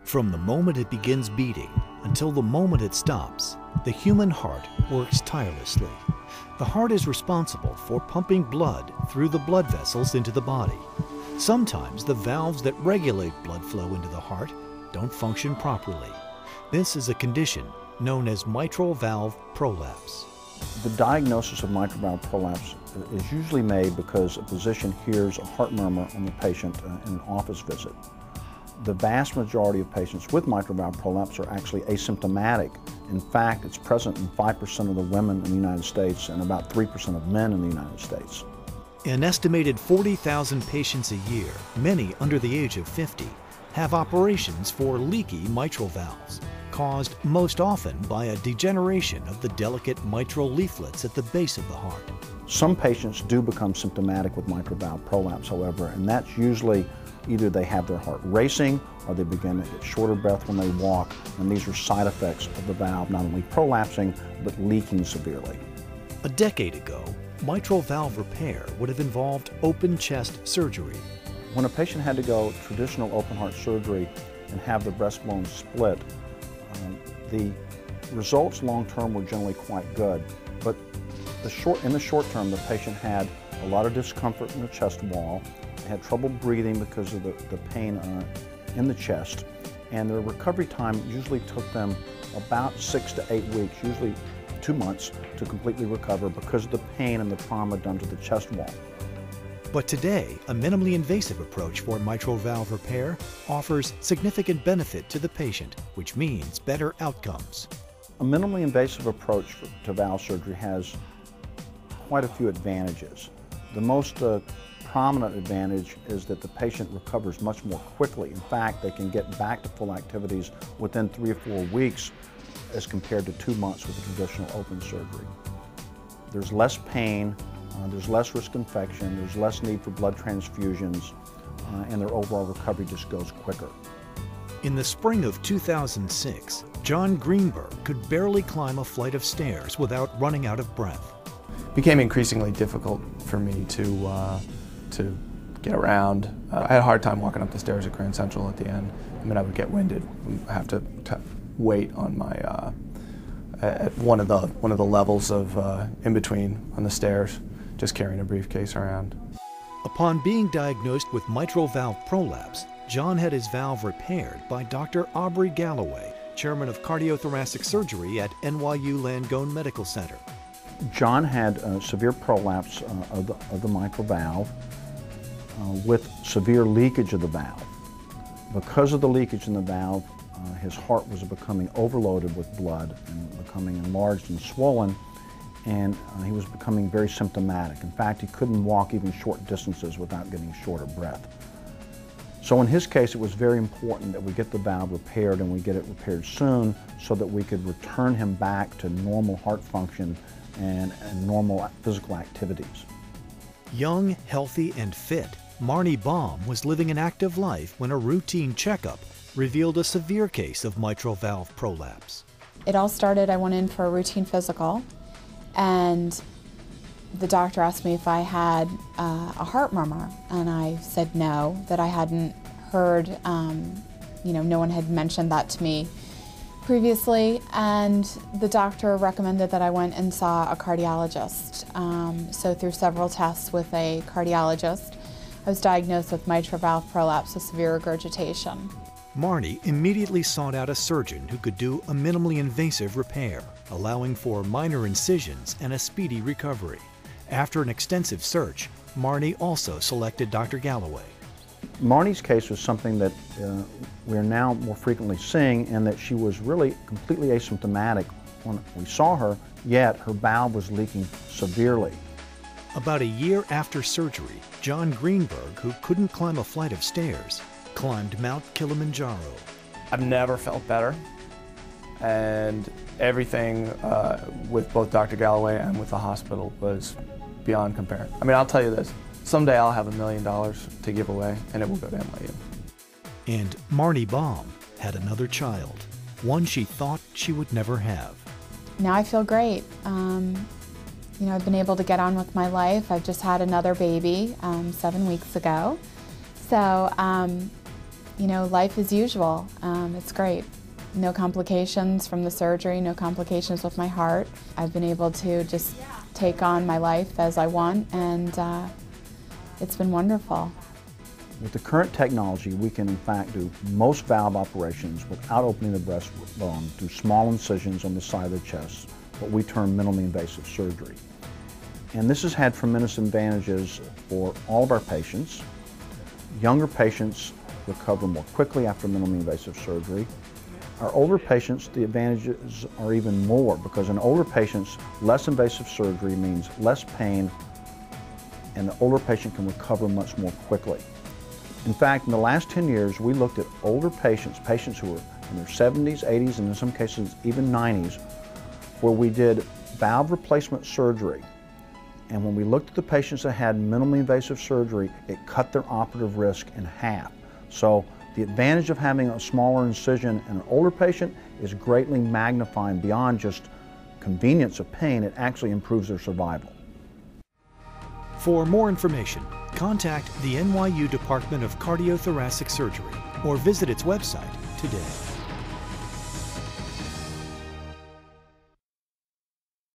From the moment it begins beating until the moment it stops, the human heart works tirelessly. The heart is responsible for pumping blood through the blood vessels into the body. Sometimes the valves that regulate blood flow into the heart don't function properly. This is a condition known as mitral valve prolapse. The diagnosis of mitral valve prolapse is usually made because a physician hears a heart murmur on the patient in an office visit. The vast majority of patients with mitral valve prolapse are actually asymptomatic. In fact, it's present in 5% of the women in the United States and about 3% of men in the United States. An estimated 40,000 patients a year, many under the age of 50, have operations for leaky mitral valves, caused most often by a degeneration of the delicate mitral leaflets at the base of the heart. Some patients do become symptomatic with mitral valve prolapse, however, and that's usually either they have their heart racing or they begin to get shorter breath when they walk, and these are side effects of the valve not only prolapsing but leaking severely. A decade ago, mitral valve repair would have involved open chest surgery. When a patient had to go traditional open heart surgery and have the breastbone split, the results long term were generally quite good, but in the short term the patient had a lot of discomfort in the chest wall. They had trouble breathing because of the pain in the chest, and their recovery time usually took them about 6 to 8 weeks, usually 2 months, to completely recover because of the pain and the trauma done to the chest wall. But today, a minimally invasive approach for mitral valve repair offers significant benefit to the patient, which means better outcomes. A minimally invasive approach to valve surgery has quite a few advantages. The most prominent advantage is that the patient recovers much more quickly. In fact, they can get back to full activities within 3 or 4 weeks as compared to 2 months with a traditional open surgery. There's less pain, there's less risk of infection, there's less need for blood transfusions, and their overall recovery just goes quicker. In the spring of 2006, John Greenberg could barely climb a flight of stairs without running out of breath. It became increasingly difficult for me to get around. I had a hard time walking up the stairs at Grand Central at the end. I mean, I would get winded. I have to wait on my at one of the levels of in between on the stairs, just carrying a briefcase around. Upon being diagnosed with mitral valve prolapse, John had his valve repaired by Dr. Aubrey Galloway, chairman of cardiothoracic surgery at NYU Langone Medical Center. John had severe prolapse of the mitral valve with severe leakage of the valve. Because of the leakage in the valve, his heart was becoming overloaded with blood and becoming enlarged and swollen, and he was becoming very symptomatic. In fact, he couldn't walk even short distances without getting short of breath. So in his case, it was very important that we get the valve repaired and we get it repaired soon so that we could return him back to normal heart function and normal physical activities. Young, healthy, and fit, Marnie Baum was living an active life when a routine checkup revealed a severe case of mitral valve prolapse. It all started, I went in for a routine physical, and the doctor asked me if I had a heart murmur, and I said no, that I hadn't heard, no one had mentioned that to me previously, and the doctor recommended that I went and saw a cardiologist. So through several tests with a cardiologist, I was diagnosed with mitral valve prolapse with severe regurgitation. Marnie immediately sought out a surgeon who could do a minimally invasive repair, allowing for minor incisions and a speedy recovery. After an extensive search, Marnie also selected Dr. Galloway. Marnie's case was something that we're now more frequently seeing, and that she was really completely asymptomatic when we saw her, yet her valve was leaking severely. About a year after surgery, John Greenberg, who couldn't climb a flight of stairs, climbed Mount Kilimanjaro. I've never felt better, and everything with both Dr. Galloway and with the hospital was beyond compare. I mean, I'll tell you this, someday I'll have $1 million to give away, and it will go to NYU. And Marnie Baum had another child, one she thought she would never have. Now I feel great. I've been able to get on with my life. I've just had another baby 7 weeks ago. So you know, life as usual. It's great. No complications from the surgery, no complications with my heart. I've been able to just take on my life as I want, and it's been wonderful. With the current technology, we can in fact do most valve operations without opening the breastbone through small incisions on the side of the chest, what we term minimally invasive surgery. And this has had tremendous advantages for all of our patients. Younger patients recover more quickly after minimally invasive surgery. Our older patients, the advantages are even more, because in older patients, less invasive surgery means less pain, and the older patient can recover much more quickly. In fact, in the last 10 years, we looked at older patients, patients who were in their 70s, 80s, and in some cases even 90s, where we did valve replacement surgery. And when we looked at the patients that had minimally invasive surgery, it cut their operative risk in half. So the advantage of having a smaller incision in an older patient is greatly magnifying beyond just convenience of pain. It actually improves their survival. For more information, contact the NYU Department of Cardiothoracic Surgery or visit its website today.